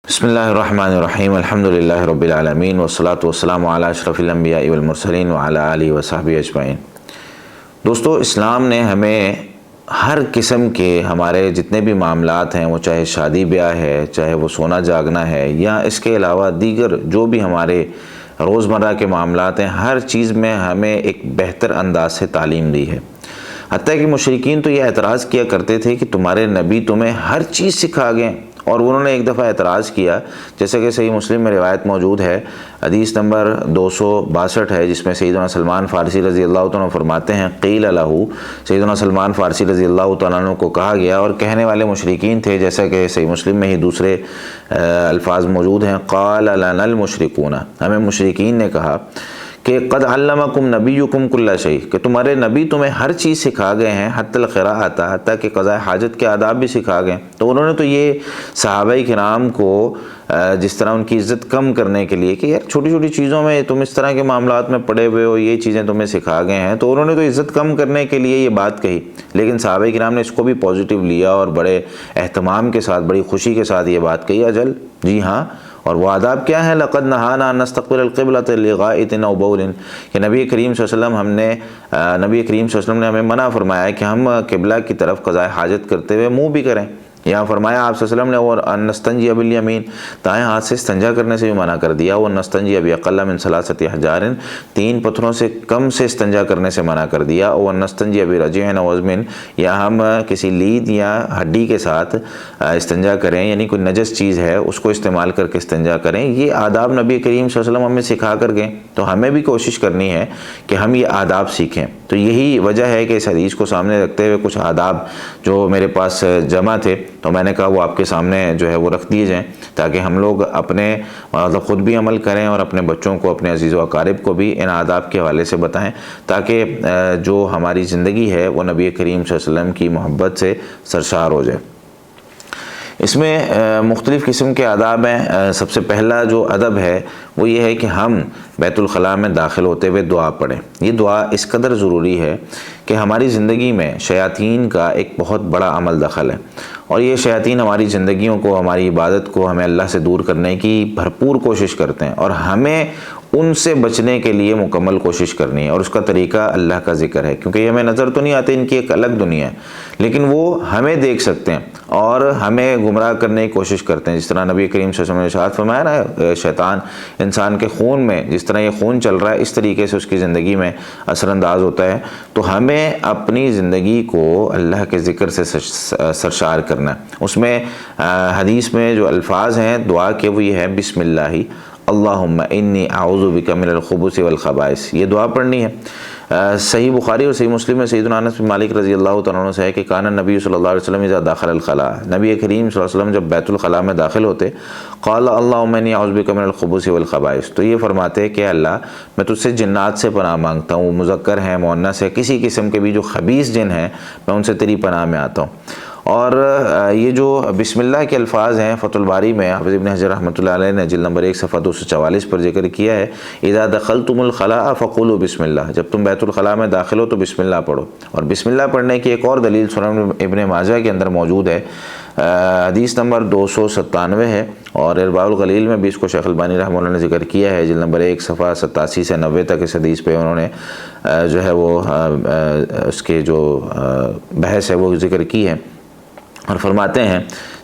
بسم اللہ الرحمن الرحیم الحمدللہ رب العالمین والصلاة والسلام علی اشرف الانبیاء والمرسلین وعلی آلہ وصحبہ اجمعین۔ دوستو، اسلام نے ہمیں ہر قسم کے ہمارے جتنے بھی معاملات ہیں، وہ چاہے شادی بیاہ ہے، چاہے وہ سونا جاگنا ہے، یا اس کے علاوہ دیگر جو بھی ہمارے روزمرہ کے معاملات ہیں، ہر چیز میں ہمیں ایک بہتر انداز سے تعلیم دی ہے۔ حتیٰ کہ مشرکین تو یہ اعتراض کیا کرتے تھے کہ تمہارے نبی تمہیں ہر چیز سکھا گئے، اور انہوں نے ایک دفعہ اعتراض کیا، جیسے کہ صحیح مسلم میں روایت موجود ہے، حدیث نمبر 262 ہے، جس میں سیدنا سلمان فارسی رضی اللہ تعالیٰ عنہ فرماتے ہیں، قیل لہ، سیدنا سلمان فارسی رضی اللہ تعالیٰ عنہ کو کہا گیا، اور کہنے والے مشرکین تھے، جیسا کہ صحیح مسلم میں ہی دوسرے الفاظ موجود ہیں، قال لنا المشرکون، ہمیں مشرکین نے کہا کہ قد علمکم نبیکم کل شیء، کہ تمہارے نبی تمہیں ہر چیز سکھا گئے ہیں، حتی القراءۃ، حتیٰ کہ قضاء حاجت کے آداب بھی سکھا گئے۔ تو انہوں نے تو یہ صحابہ کرام کو جس طرح ان کی عزت کم کرنے کے لیے کہ یار چھوٹی چھوٹی چیزوں میں تم اس طرح کے معاملات میں پڑے ہوئے ہو، یہ چیزیں تمہیں سکھا گئے ہیں، تو انہوں نے تو عزت کم کرنے کے لیے یہ بات کہی، لیکن صحابہ کرام نے اس کو بھی پازیٹیو لیا اور بڑے اہتمام کے ساتھ، بڑی خوشی کے ساتھ یہ بات کہی، اجل جی ہاں۔ اور وہ آداب کیا ہیں؟ لقد نہانا ان نستقبل القبلۃ لغائط او بول، کہ نبی کریم صلی اللہ علیہ وسلم نبی کریم صلی اللہ علیہ وسلم نے ہمیں منع فرمایا ہے کہ ہم قبلہ کی طرف قضاء حاجت کرتے ہوئے منہ بھی کریں۔ یہاں فرمایا آپ صلی اللہ علیہ وسلم نے، اور ان نستنجی بالیمین، دائیں ہاتھ سے استنجا کرنے سے بھی منع کر دیا، وہ نستنجی باقل من ثلاثۃ احجار، 3 پتھروں سے کم سے استنجا کرنے سے منع کر دیا، اور نستنجی برجع او عظم، یا ہم کسی لید یا ہڈی کے ساتھ استنجا کریں، یعنی کوئی نجس چیز ہے اس کو استعمال کر کے استنجا کریں۔ یہ آداب نبی کریم صلی اللہ علیہ وسلم ہمیں سکھا کر گئے، تو ہمیں بھی کوشش کرنی ہے کہ ہم یہ آداب سیکھیں۔ تو یہی وجہ ہے کہ اس حدیث کو سامنے رکھتے ہوئے کچھ آداب جو میرے پاس جمع تھے، تو میں نے کہا وہ آپ کے سامنے جو ہے وہ رکھ دیے جائیں، تاکہ ہم لوگ اپنے خود بھی عمل کریں اور اپنے بچوں کو، اپنے عزیز و اقارب کو بھی ان آداب کے حوالے سے بتائیں، تاکہ جو ہماری زندگی ہے وہ نبی کریم صلی اللہ علیہ وسلم کی محبت سے سرشار ہو جائے۔ اس میں مختلف قسم کے آداب ہیں۔ سب سے پہلا جو ادب ہے وہ یہ ہے کہ ہم بیت الخلاء میں داخل ہوتے ہوئے دعا پڑھیں۔ یہ دعا اس قدر ضروری ہے کہ ہماری زندگی میں شیاطین کا ایک بہت بڑا عمل دخل ہے، اور یہ شیاطین ہماری زندگیوں کو، ہماری عبادت کو، ہمیں اللہ سے دور کرنے کی بھرپور کوشش کرتے ہیں، اور ہمیں ان سے بچنے کے لیے مکمل کوشش کرنی ہے، اور اس کا طریقہ اللہ کا ذکر ہے، کیونکہ یہ ہمیں نظر تو نہیں آتے، ان کی ایک الگ دنیا ہے، لیکن وہ ہمیں دیکھ سکتے ہیں اور ہمیں گمراہ کرنے کی کوشش کرتے ہیں۔ جس طرح نبی کریم صلی اللہ علیہ وسلم نے ارشاد فرمایا نا، شیطان انسان کے خون میں جس طرح یہ خون چل رہا ہے، اس طریقے سے اس کی زندگی میں اثر انداز ہوتا ہے۔ تو ہمیں اپنی زندگی کو اللہ کے ذکر سے سرشار کرنا ہے۔ اس میں حدیث میں جو الفاظ ہیں دعا کے وہ یہ ہے، بسم اللہ اللہم انی اعوذ بک من الخبث والخبائث، یہ دعا پڑھنی ہے۔ صحیح بخاری اور صحیح مسلم میں سیدنا انس بن مالک رضی اللہ تعالیٰ عنہ سے ہے کہ کان النبی صلی اللہ علیہ وسلم اذا دخل الخلاء، نبی کریم صلی اللہ علیہ وسلم جب بیت الخلاء میں داخل ہوتے، قال اللہم انی اعوذ بک من الخبث والخبائث، تو یہ فرماتے کہ اللہ میں تجھ سے جنات سے پناہ مانگتا ہوں، مذکر ہیں، مؤنث ہے، کسی قسم کے بھی جو خبیث جن ہیں میں ان سے تیری پناہ میں آتا ہوں۔ اور یہ جو بسم اللہ کے الفاظ ہیں، فتح الباری میں حافظ ابن حجر رحمۃ اللہ علیہ نے جلد نمبر 1 صفحہ 244 پر ذکر کیا ہے، اذا دخلتم الخلاء فقولوا بسم اللہ، جب تم بیت الخلاء میں داخل ہو تو بسم اللہ پڑھو۔ اور بسم اللہ پڑھنے کی ایک اور دلیل سنن ابن ماجہ کے اندر موجود ہے، حدیث نمبر 297 ہے، اور ارواء الغلیل میں بھی اس کو شیخ البانی رحمہ اللہ نے ذکر کیا ہے، جلد نمبر 1 صفحہ 87 سے 90 تک اس حدیث پہ انہوں نے جو ہے وہ اس کے جو بحث ہے وہ ذکر کی ہے، اور فرماتے ہیں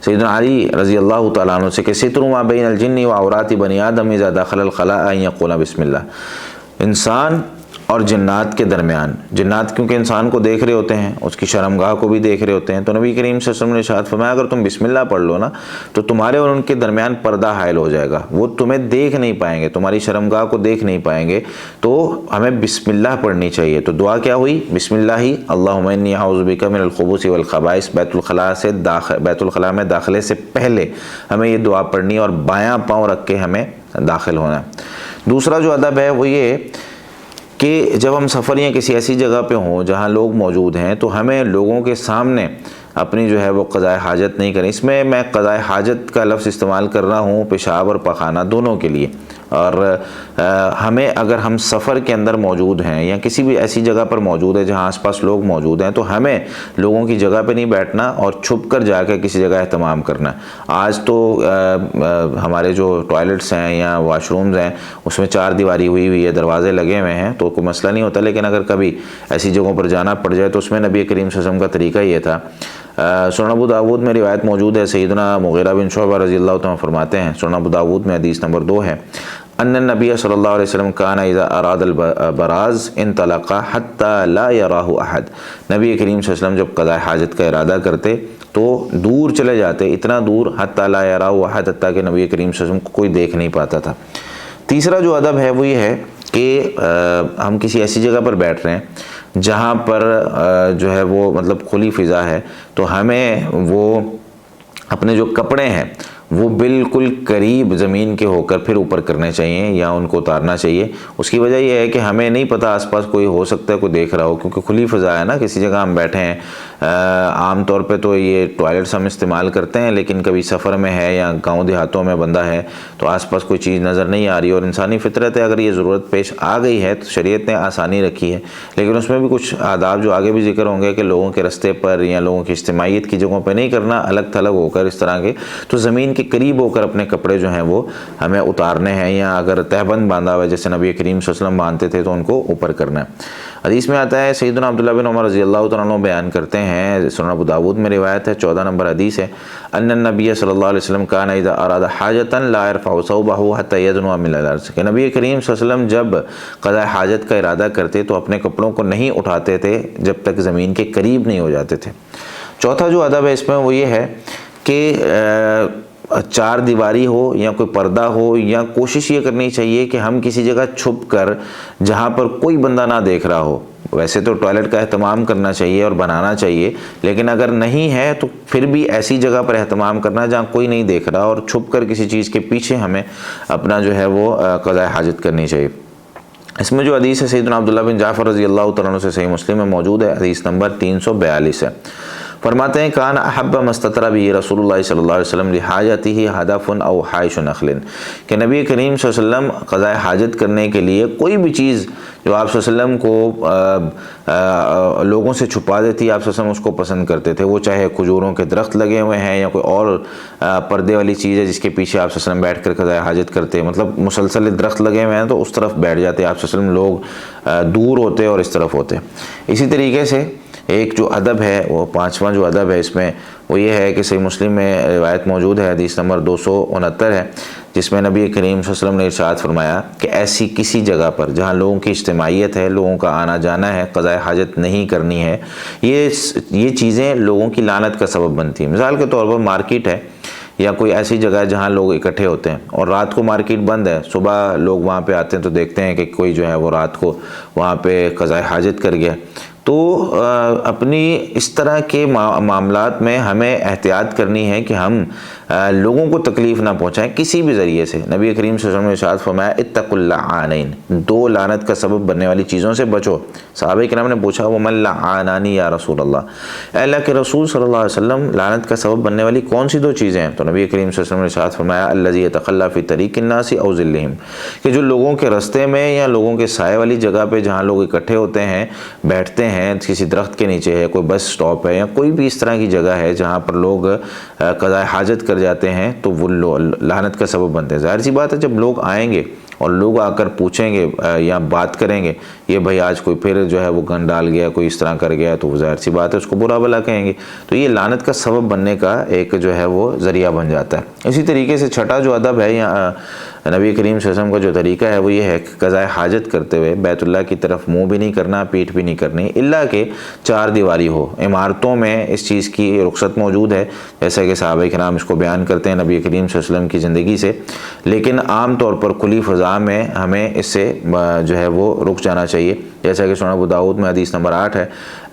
سیدنا علی رضی اللہ تعالیٰ عنہ سے کہ ستر ما بین الجن و عورات بنی آدم اذا دخل الخلاء ان یقول بسم اللہ، انسان اور جنات کے درمیان، جنات کیونکہ انسان کو دیکھ رہے ہوتے ہیں، اس کی شرمگاہ کو بھی دیکھ رہے ہوتے ہیں، تو نبی کریم صلی اللہ علیہ وسلم نے ارشاد فرمایا اگر تم بسم اللہ پڑھ لو نا تو تمہارے اور ان کے درمیان پردہ حائل ہو جائے گا، وہ تمہیں دیکھ نہیں پائیں گے، تمہاری شرمگاہ کو دیکھ نہیں پائیں گے۔ تو ہمیں بسم اللہ پڑھنی چاہیے۔ تو دعا کیا ہوئی؟ بسم اللہ اللہم انی اعوذ بک من الخبث والخبائث، بیت الخلاء میں داخلے سے پہلے ہمیں یہ دعا پڑھنی اور بایاں پاؤں رکھ کے ہمیں داخل ہونا ہے۔ دوسرا جو ادب ہے وہ یہ کہ جب ہم سفر یا کسی ایسی جگہ پہ ہوں جہاں لوگ موجود ہیں، تو ہمیں لوگوں کے سامنے اپنی جو ہے وہ قضاء حاجت نہیں کریں۔ اس میں قضاء حاجت کا لفظ استعمال کر رہا ہوں پیشاب اور پخانہ دونوں کے لیے۔ اور ہمیں اگر ہم سفر کے اندر موجود ہیں یا کسی بھی ایسی جگہ پر موجود ہے جہاں آس پاس لوگ موجود ہیں، تو ہمیں لوگوں کی جگہ پہ نہیں بیٹھنا اور چھپ کر جا کے کسی جگہ اہتمام کرنا۔ آج تو ہمارے جو ٹوائلٹس ہیں یا واش رومز ہیں اس میں 4 دیواری ہوئی ہے، دروازے لگے ہوئے ہیں، تو کوئی مسئلہ نہیں ہوتا۔ لیکن اگر کبھی ایسی جگہوں پر جانا پڑ جائے تو اس میں نبی کریم صلی اللہ علیہ وسلم کا طریقہ یہ تھا۔ سنن ابو داود میں روایت موجود ہے، سیدنا مغیرہ بن شعبہ رضی اللہ عنہ فرماتے ہیں، سنن ابو داود میں حدیث نمبر 2 ہے، ان النبی صلی اللہ علیہ وسلم کان اذا اراد البراز انطلق حتى لا يراه احد۔ نبی کریم صلی اللہ علیہ وسلم جب قضاء حاجت کا ارادہ کرتے تو دور چلے جاتے، اتنا دور حتى لا يراه احد، حتیٰ کہ نبی کریم صلی اللہ علیہ وسلم کو کوئی دیکھ نہیں پاتا تھا۔ تیسرا جو ادب ہے وہ یہ ہے کہ ہم کسی ایسی جگہ پر بیٹھ رہے ہیں جہاں پر جو ہے وہ مطلب کھلی فضا ہے، تو ہمیں وہ اپنے جو کپڑے ہیں وہ بالکل قریب زمین کے ہو کر پھر اوپر کرنے چاہیے یا ان کو اتارنا چاہیے۔ اس کی وجہ یہ ہے کہ ہمیں نہیں پتہ آس پاس کوئی ہو سکتا ہے کوئی دیکھ رہا ہو، کیونکہ کھلی فضا ہے نا، کسی جگہ ہم بیٹھے ہیں۔ عام طور پہ تو یہ ٹوائلٹس ہم استعمال کرتے ہیں، لیکن کبھی سفر میں ہے یا گاؤں دیہاتوں میں بندہ ہے تو آس پاس کوئی چیز نظر نہیں آ رہی، اور انسانی فطرت ہے اگر یہ ضرورت پیش آ گئی ہے تو شریعت نے آسانی رکھی ہے، لیکن اس میں بھی کچھ آداب جو آگے بھی ذکر ہوں گے کہ لوگوں کے رستے پر یا لوگوں کی اجتماعیت کی جگہوں پہ نہیں کرنا، الگ تھلگ ہو کر اس طرح کے، تو زمین کے قریب ہو کر اپنے کپڑے جو ہیں وہ ہمیں اتارنے ہیں، یا اگر تہبند باندھا ہوا ہے جیسے نبی کریم صلی اللہ علیہ وسلم باندھتے تھے تو ان کو اوپر کرنا ہے۔ حدیث میں آتا ہے، سیدنا عبداللہ بن عمر رضی اللہ تعالیٰ عنہ بیان کرتے ہیں، سنن ابو داود میں روایت ہے، 14 نمبر حدیث ہے، ان النبی صلی اللہ علیہ وسلم کان اذا اراد حاجتا لا يرفع ثوبه حتى يدنو من الارض، کہ نبی کریم صلی اللہ علیہ وسلم جب قضاء حاجت کا ارادہ کرتے تو اپنے کپڑوں کو نہیں اٹھاتے تھے جب تک زمین کے قریب نہیں ہو جاتے تھے۔ چوتھا جو ادب ہے اس میں وہ یہ ہے کہ 4 دیواری ہو یا کوئی پردہ ہو، یا کوشش یہ کرنی چاہیے کہ ہم کسی جگہ چھپ کر جہاں پر کوئی بندہ نہ دیکھ رہا ہو۔ ویسے تو ٹوائلٹ کا اہتمام کرنا چاہیے اور بنانا چاہیے، لیکن اگر نہیں ہے تو پھر بھی ایسی جگہ پر اہتمام کرنا جہاں کوئی نہیں دیکھ رہا، اور چھپ کر کسی چیز کے پیچھے ہمیں اپنا جو ہے وہ قضاء حاجت کرنی چاہیے۔ اس میں جو حدیث ہے سیدنا عبداللہ بن جعفر رضی اللہ تعالیٰ عنہ سے صحیح مسلم میں موجود ہے، حدیث نمبر 342 ہے، فرماتے ہیں کان احب ما استتر به رسول اللہ صلی اللہ علیہ وسلم لحاجته ہدف او حائش نخل، کہ نبی کریم صلی اللہ علیہ وسلم قضاء حاجت کرنے کے لیے کوئی بھی چیز جو آپ صلی اللہ علیہ وسلم کو لوگوں سے چھپا دیتی، آپ صلی اللہ علیہ وسلم اس کو پسند کرتے تھے، وہ چاہے کھجوروں کے درخت لگے ہوئے ہیں یا کوئی اور پردے والی چیز ہے جس کے پیچھے آپ صلی اللہ علیہ وسلم بیٹھ کر قضاء حاجت کرتے، مطلب مسلسل درخت لگے ہوئے ہیں تو اس طرف بیٹھ جاتے آپ صلی اللہ علیہ وسلم، لوگ دور ہوتے اور اس طرف ہوتے۔ اسی طریقے سے ایک جو ادب ہے وہ 5واں جو ادب ہے اس میں وہ یہ ہے کہ صحیح مسلم میں روایت موجود ہے، حدیث نمبر 269 ہے، جس میں نبی کریم صلی اللہ علیہ وسلم نے ارشاد فرمایا کہ ایسی کسی جگہ پر جہاں لوگوں کی اجتماعیت ہے، لوگوں کا آنا جانا ہے، قضاء حاجت نہیں کرنی ہے، یہ چیزیں لوگوں کی لعنت کا سبب بنتی ہیں۔ مثال کے طور پر مارکیٹ ہے یا کوئی ایسی جگہ ہے جہاں لوگ اکٹھے ہوتے ہیں اور رات کو مارکیٹ بند ہے، صبح لوگ وہاں پہ آتے ہیں تو دیکھتے ہیں کہ کوئی جو ہے وہ رات کو وہاں پہ قضاء حاجت کر گیا، تو اپنی اس طرح کے معاملات میں ہمیں احتیاط کرنی ہے کہ ہم لوگوں کو تکلیف نہ پہنچائیں کسی بھی ذریعے سے۔ نبی کریم صلی اللہ علیہ وسلم نے ارشاد فرمایا اتقوا اللعانین، 2 لعنت کا سبب بننے والی چیزوں سے بچو۔ صحابہ کرام نے پوچھا ومن لعانانی یا رسول اللہ، اے اللہ کے رسول صلی اللہ علیہ وسلم لعنت کا سبب بننے والی کون سی 2 چیزیں ہیں؟ تو نبی کریم صلی اللہ علیہ وسلم نے ارشاد فرمایا الذی یتخلی فی طریق الناس او ظلہم، کہ جو لوگوں کے رستے میں یا لوگوں کے سائے والی جگہ پہ جہاں لوگ اکٹھے ہوتے ہیں بیٹھتے ہیں، کسی درخت کے نیچے ہے، کوئی بس سٹاپ ہے یا کوئی بھی اس طرح کی جگہ ہے جہاں پر لوگ قضاء حاجت کر جاتے ہیں تو وہ لعنت کا سبب بنتے ہیں۔ ظاہر سی بات ہے جب لوگ آئیں گے اور لوگ آ کر پوچھیں گے یا بات کریں گے یہ بھائی آج کوئی پھر جو ہے وہ گن ڈال گیا، کوئی اس طرح کر گیا، تو وہ ظاہر سی بات ہے اس کو برا بھلا کہیں گے، تو یہ لعنت کا سبب بننے کا ایک جو ہے وہ ذریعہ بن جاتا ہے۔ اسی طریقے سے چھٹا جو ادب ہے یا نبی کریم صلی اللہ علیہ وسلم کا جو طریقہ ہے وہ یہ ہے کہ قضاء حاجت کرتے ہوئے بیت اللہ کی طرف منہ بھی نہیں کرنا، پیٹھ بھی نہیں کرنی، الا کہ 4 دیواری ہو۔ عمارتوں میں اس چیز کی رخصت موجود ہے، جیسا کہ صحابہ کرام اس کو بیان کرتے ہیں نبی کریم صلی اللہ علیہ وسلم کی زندگی سے، لیکن عام طور پر کھلی فضا میں ہمیں اس سے جو ہے وہ رک جانا چاہیے، جیسا کہ سنن ابو داؤد میں حدیث نمبر 8 ہے،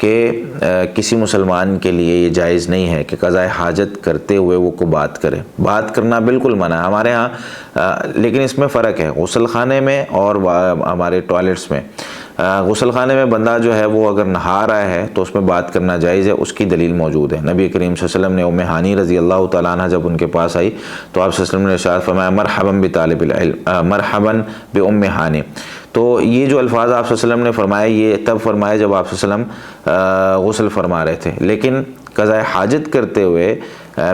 کہ کسی مسلمان کے لیے یہ جائز نہیں ہے کہ قضاء حاجت کرتے ہوئے وہ کو بات کرے. بات کرنا بالکل منع ہے ہمارے ہاں، لیکن اس میں فرق ہے غسل خانے میں اور ہمارے ٹوائلٹس میں. غسل خانے میں بندہ جو ہے وہ اگر نہا رہا ہے تو اس میں بات کرنا جائز ہے، اس کی دلیل موجود ہے. نبی کریم صلی اللہ علیہ وسلم نے ام ہانی رضی اللہ تعالیٰ عنہ جب ان کے پاس آئی تو آپ صلی اللہ علیہ وسلم نے ارشاد فرمایا مرحبا بطالب العلم مرحبا بام ہانی. تو یہ جو الفاظ آپ صلی اللہ علیہ وسلم نے فرمائے یہ تب فرمائے جب آپ صلی اللہ علیہ وسلم غسل فرما رہے تھے، لیکن قضاء حاجت کرتے ہوئے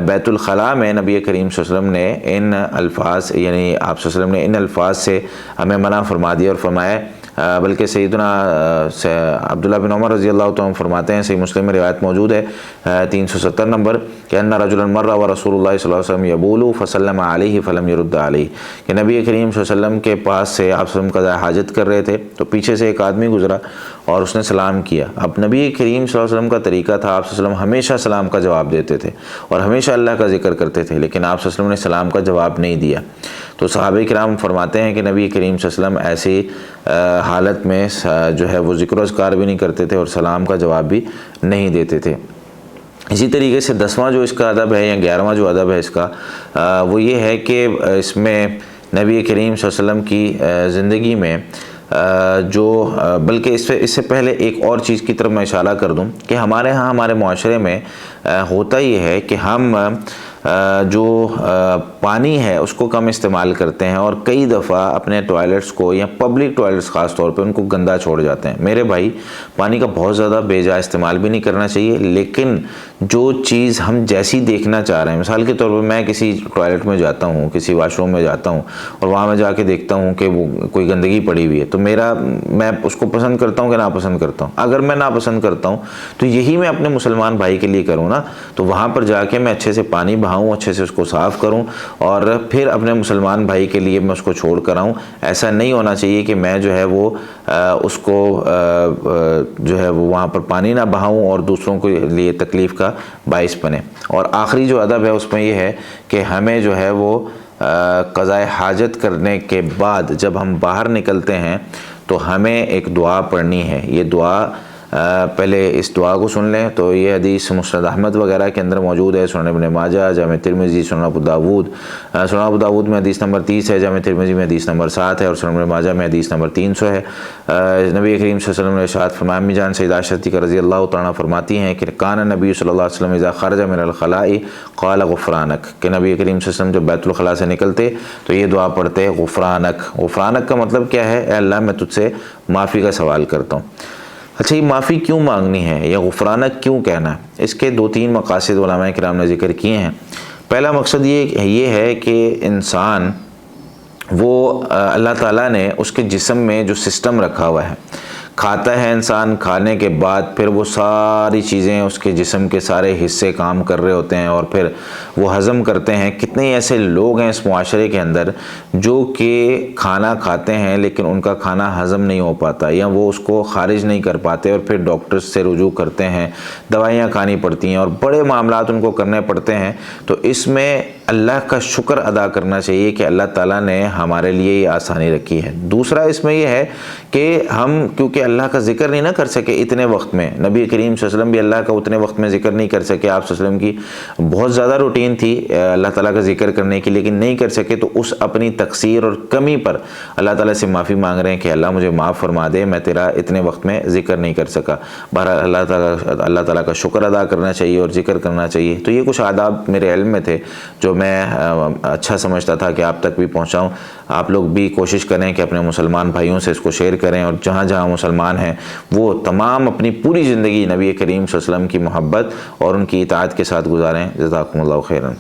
بیت الخلاء میں نبی کریم صلی اللہ علیہ وسلم نے ان الفاظ یعنی آپ صلی اللہ علیہ وسلم نے ان الفاظ سے ہمیں منع فرما دیا اور فرمایا. بلکہ سیدنا عبداللہ بن عمر رضی اللہ تعالیٰ فرماتے ہیں، صحیح مسلم میں روایت موجود ہے 370 نمبر، کہ ان رجلا مر ورسول اللہ صلی اللہ علیہ وسلم یبول فسلم علیہ فلم یرد علیہ، کہ نبی کریم صلی اللہ علیہ وسلم کے پاس سے آپ صلی اللہ علیہ وسلم قضاء حاجت کر رہے تھے تو پیچھے سے ایک آدمی گزرا اور اس نے سلام کیا. اب نبی کریم صلی اللہ علیہ وسلم کا طریقہ تھا، آپ صلی اللہ علیہ وسلم ہمیشہ سلام کا جواب دیتے تھے اور ہمیشہ اللہ کا ذکر کرتے تھے، لیکن آپ صلی اللہ علیہ وسلم نے سلام کا جواب نہیں دیا. تو صحابہ کرام فرماتے ہیں کہ نبی کریم صلی اللہ علیہ وسلم ایسی حالت میں جو ہے وہ ذکر و اذکار بھی نہیں کرتے تھے اور سلام کا جواب بھی نہیں دیتے تھے. اسی طریقے سے 10واں جو اس کا ادب ہے یا 11واں جو ادب ہے اس کا وہ یہ ہے کہ اس میں نبی کریم صلی اللہ علیہ وسلم کی زندگی میں جو بلکہ اس سے پہلے ایک اور چیز کی طرف میں اشارہ کر دوں کہ ہمارے ہاں ہمارے معاشرے میں ہوتا یہ ہے کہ ہم جو پانی ہے اس کو کم استعمال کرتے ہیں اور کئی دفعہ اپنے ٹوائلٹس کو یا پبلک ٹوائلٹس خاص طور پہ ان کو گندا چھوڑ جاتے ہیں. میرے بھائی پانی کا بہت زیادہ بے جا استعمال بھی نہیں کرنا چاہیے، لیکن جو چیز ہم جیسی دیکھنا چاہ رہے ہیں، مثال کے طور پہ میں کسی ٹوائلٹ میں جاتا ہوں، کسی واش روم میں جاتا ہوں اور وہاں میں جا کے دیکھتا ہوں کہ وہ کوئی گندگی پڑی ہوئی ہے تو میں اس کو پسند کرتا ہوں کہ ناپسند کرتا ہوں. اگر میں ناپسند کرتا ہوں تو یہی میں اپنے مسلمان بھائی کے لیے کروں نا، تو وہاں پر جا کے میں اچھے سے پانی بہاؤں، اچھے سے اس کو صاف کروں اور پھر اپنے مسلمان بھائی کے لیے میں اس کو چھوڑ کر آؤں. ایسا نہیں ہونا چاہیے کہ میں جو ہے وہ اس کو جو ہے وہ وہاں پر پانی نہ بہاؤں اور دوسروں کے لیے تکلیف کا باعث بنے. اور آخری جو ادب ہے اس میں یہ ہے کہ ہمیں جو ہے وہ قضاء حاجت کرنے کے بعد جب ہم باہر نکلتے ہیں تو ہمیں ایک دعا پڑھنی ہے. یہ دعا پہلے اس دعا کو سن لیں. تو یہ حدیث مسند احمد وغیرہ کے اندر موجود ہے، سنن ابن ماجہ، جامع ترمذی، سنن ابو داود میں حدیث نمبر 30 ہے، جامع ترمذی میں حدیث نمبر 7 ہے اور سنن ابن ماجہ میں حدیث نمبر 300 ہے. نبی کریم صلی اللہ علیہ وسلم نے ارشاد فرمایا، امی جان سیدہ عائشہ رضی اللہ تعالیٰ فرماتی ہیں کہ کان نبی صلی اللہ علیہ وسلم اذا خرج من الخلاء قال غفرانک، کہ نبی کریم صلی اللہ علیہ وسلم جب بیت الخلاء سے نکلتے تو یہ دعا پڑھتے غفرانک. غفرانک کا مطلب کیا ہے؟ اے اللہ میں تجھ سے معافی کا سوال کرتا ہوں. اچھا یہ معافی کیوں مانگنی ہے یا غفرانک کیوں کہنا ہے؟ اس کے 2-3 مقاصد علماء کرام نے ذکر کیے ہیں. پہلا مقصد یہ ہے کہ انسان وہ اللہ تعالیٰ نے اس کے جسم میں جو سسٹم رکھا ہوا ہے، کھاتا ہے انسان، کھانے کے بعد پھر وہ ساری چیزیں اس کے جسم کے سارے حصے کام کر رہے ہوتے ہیں اور پھر وہ ہضم کرتے ہیں. کتنے ایسے لوگ ہیں اس معاشرے کے اندر جو کہ کھانا کھاتے ہیں لیکن ان کا کھانا ہضم نہیں ہو پاتا یا وہ اس کو خارج نہیں کر پاتے اور پھر ڈاکٹرز سے رجوع کرتے ہیں، دوائیاں کھانی پڑتی ہیں اور بڑے معاملات ان کو کرنے پڑتے ہیں. تو اس میں اللہ کا شکر ادا کرنا چاہیے کہ اللہ تعالیٰ نے ہمارے لیے یہ آسانی رکھی ہے. دوسرا اس میں یہ ہے کہ ہم کیونکہ اللہ کا ذکر نہیں نہ کر سکے اتنے وقت میں، نبی کریم صلی اللہ علیہ وسلم بھی اللہ کا اتنے وقت میں ذکر نہیں کر سکے. آپ صلی اللہ علیہ وسلم کی بہت زیادہ روٹین تھی اللہ تعالیٰ کا ذکر کرنے کی، لیکن نہیں کر سکے. تو اس اپنی تقصیر اور کمی پر اللہ تعالیٰ سے معافی مانگ رہے ہیں کہ اللہ مجھے معاف فرما دے، میں تیرا اتنے وقت میں ذکر نہیں کر سکا. بہرحال اللہ تعالیٰ کا شکر ادا کرنا چاہیے اور ذکر کرنا چاہیے. تو یہ کچھ آداب میرے علم میں تھے جو میں اچھا سمجھتا تھا کہ آپ تک بھی پہنچاؤں. آپ لوگ بھی کوشش کریں کہ اپنے مسلمان بھائیوں سے اس کو شیئر کریں اور جہاں جہاں مسلمان ہیں وہ تمام اپنی پوری زندگی نبی کریم صلی اللہ علیہ وسلم کی محبت اور ان کی اطاعت کے ساتھ گزاریں. جزاکم اللہ خیرا.